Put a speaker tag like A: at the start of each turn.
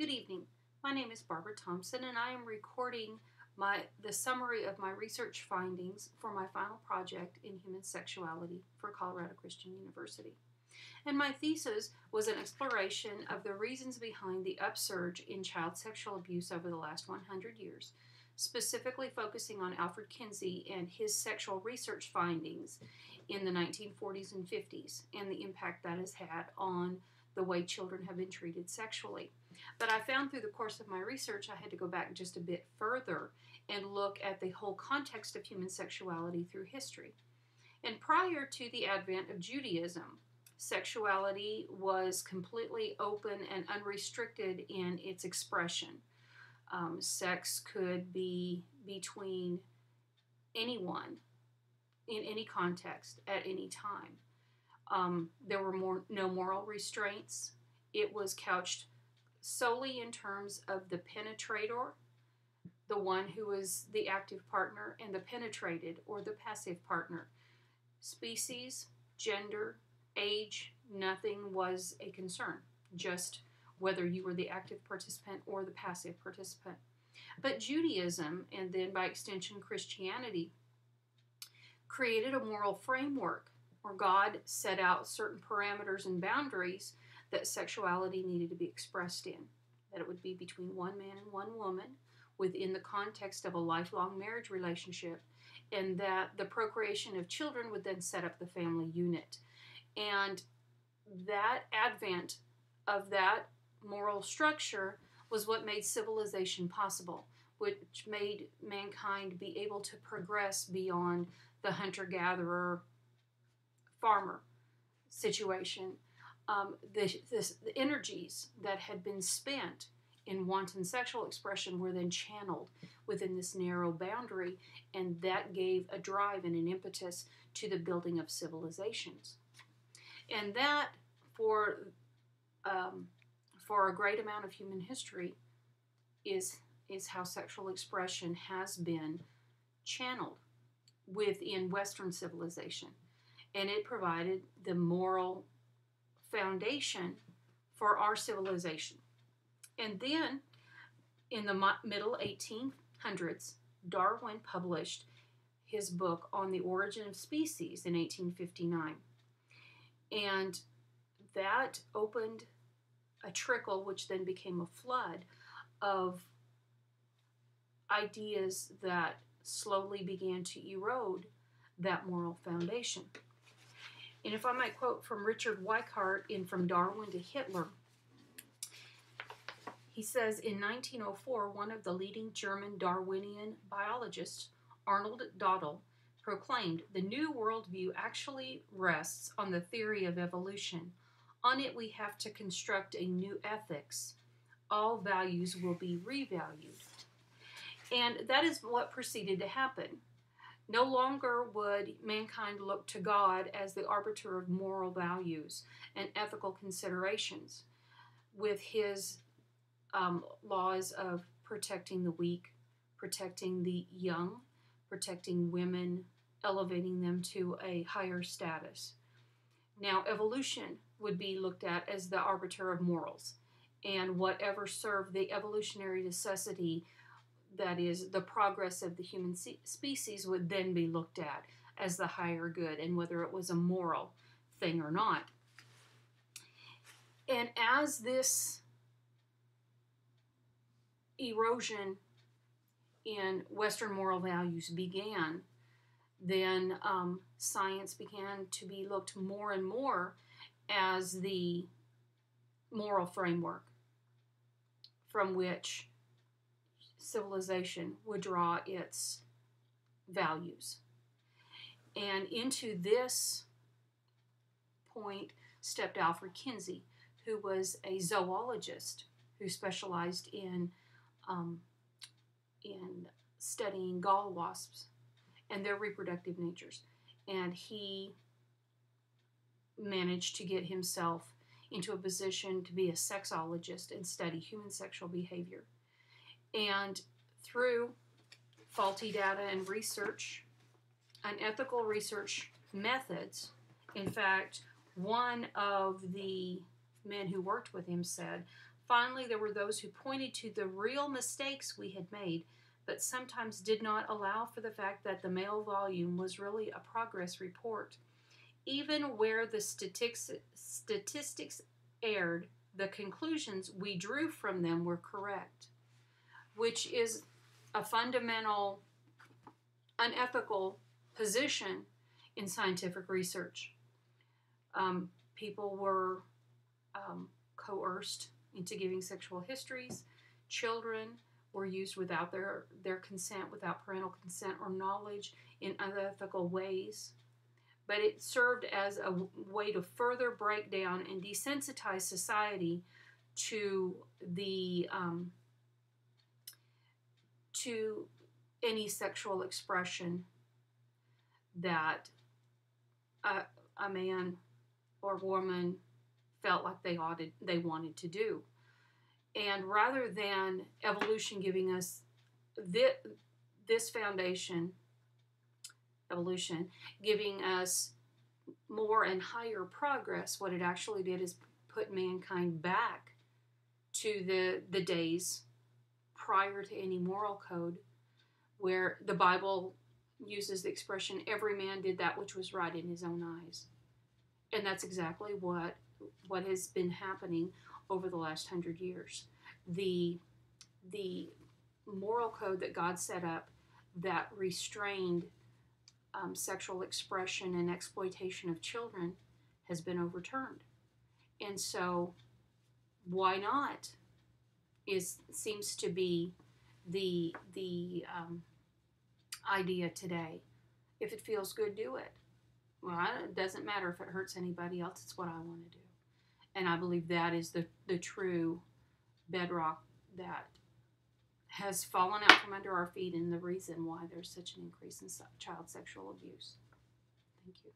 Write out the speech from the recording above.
A: Good evening. My name is Barbara Thompson, and I am recording the summary of my research findings for my final project in human sexuality for Colorado Christian University. And my thesis was an exploration of the reasons behind the upsurge in child sexual abuse over the last 100 years, specifically focusing on Alfred Kinsey and his sexual research findings in the 1940s and 50s and the impact that has had on the way children have been treated sexually. But I found through the course of my research I had to go back just a bit further and look at the whole context of human sexuality through history. And prior to the advent of Judaism, sexuality was completely open and unrestricted in its expression. Sex could be between anyone in any context at any time. There were no moral restraints. It was couched solely in terms of the penetrator, the one who was the active partner, and the penetrated or the passive partner. Species, gender, age, nothing was a concern, just whether you were the active participant or the passive participant. But Judaism, and then by extension Christianity, created a moral framework where God set out certain parameters and boundaries that sexuality needed to be expressed in, that it would be between one man and one woman within the context of a lifelong marriage relationship, and that the procreation of children would then set up the family unit. And that advent of that moral structure was what made civilization possible, which made mankind be able to progress beyond the hunter-gatherer farmer situation. The energies that had been spent in wanton sexual expression were then channeled within this narrow boundary, and that gave a drive and an impetus to the building of civilizations. And that, for a great amount of human history, is how sexual expression has been channeled within Western civilization. And it provided the moral foundation for our civilization. And then, in the middle 1800s, Darwin published his book on the origin of species in 1859. And that opened a trickle, which then became a flood, of ideas that slowly began to erode that moral foundation. And if I might quote from Richard Weikart in From Darwin to Hitler, he says, in 1904, one of the leading German Darwinian biologists, Arnold Dödel, proclaimed, "The new worldview actually rests on the theory of evolution. On it we have to construct a new ethics. All values will be revalued." And that is what proceeded to happen. No longer would mankind look to God as the arbiter of moral values and ethical considerations, with his laws of protecting the weak, protecting the young, protecting women, elevating them to a higher status. Now, evolution would be looked at as the arbiter of morals, and whatever served the evolutionary necessity, that is, the progress of the human species, would then be looked at as the higher good, and whether it was a moral thing or not. And as this erosion in Western moral values began, then science began to be looked more and more as the moral framework from which civilization would draw its values. And into this point stepped Alfred Kinsey, who was a zoologist who specialized in studying gall wasps and their reproductive natures. And he managed to get himself into a position to be a sexologist and study human sexual behavior. And through faulty data and research, unethical research methods, in fact, one of the men who worked with him said, Finally, there were those who pointed to the real mistakes we had made, but sometimes did not allow for the fact that the male volume was really a progress report. Even where the statistics erred, the conclusions we drew from them were correct, which is a fundamental, unethical position in scientific research. People were coerced into giving sexual histories. Children were used without their consent, without parental consent or knowledge, in unethical ways. But it served as a way to further break down and desensitize society to to any sexual expression that a man or woman felt like they wanted to do. And rather than evolution giving us this foundation, evolution giving us more and higher progress, what it actually did is put mankind back to the days prior to any moral code, where the Bible uses the expression, every man did that which was right in his own eyes. And that's exactly what has been happening over the last 100 years. The moral code that God set up that restrained sexual expression and exploitation of children has been overturned. And so why not seems to be the idea today. If it feels good, do it. Well, it doesn't matter if it hurts anybody else. It's what I want to do. And I believe that is the true bedrock that has fallen out from under our feet and the reason why there's such an increase in child sexual abuse. Thank you.